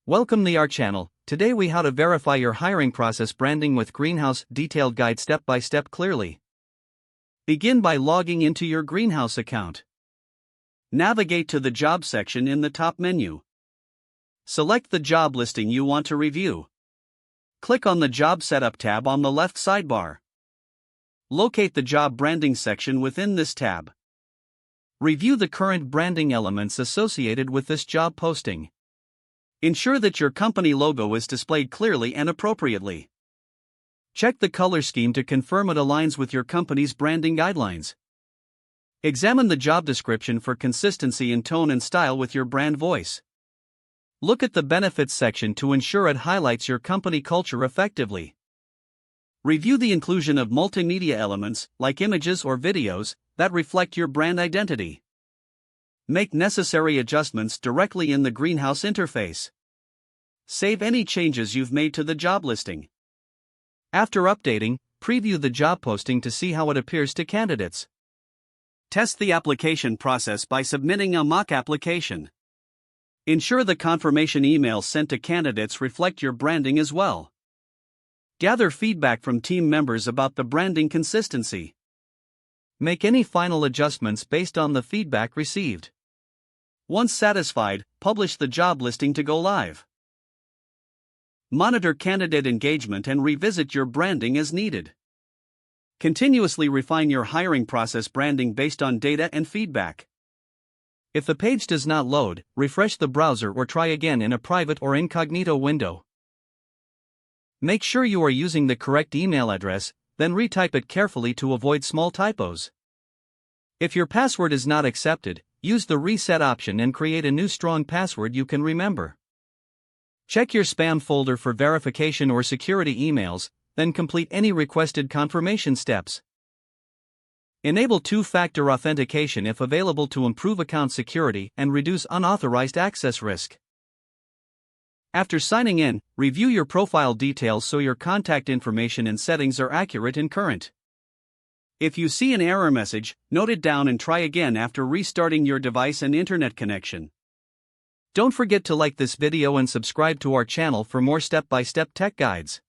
Welcome to our channel. Today we how to verify your hiring process branding with Greenhouse detailed guide step by step clearly. Begin by logging into your Greenhouse account. Navigate to the job section in the top menu. Select the job listing you want to review. Click on the Job Setup tab on the left sidebar. Locate the job branding section within this tab. Review the current branding elements associated with this job posting. Ensure that your company logo is displayed clearly and appropriately. Check the color scheme to confirm it aligns with your company's branding guidelines. Examine the job description for consistency in tone and style with your brand voice. Look at the benefits section to ensure it highlights your company culture effectively. Review the inclusion of multimedia elements, like images or videos, that reflect your brand identity. Make necessary adjustments directly in the Greenhouse interface. Save any changes you've made to the job listing. After updating, preview the job posting to see how it appears to candidates. Test the application process by submitting a mock application. Ensure the confirmation emails sent to candidates reflect your branding as well. Gather feedback from team members about the branding consistency. Make any final adjustments based on the feedback received. Once satisfied, publish the job listing to go live. Monitor candidate engagement and revisit your branding as needed. Continuously refine your hiring process branding based on data and feedback. If the page does not load, refresh the browser or try again in a private or incognito window. Make sure you are using the correct email address, then retype it carefully to avoid small typos. If your password is not accepted, use the reset option and create a new strong password you can remember. Check your spam folder for verification or security emails, then complete any requested confirmation steps. Enable two-factor authentication if available to improve account security and reduce unauthorized access risk. After signing in, review your profile details so your contact information and settings are accurate and current. If you see an error message, note it down and try again after restarting your device and internet connection. Don't forget to like this video and subscribe to our channel for more step-by-step tech guides.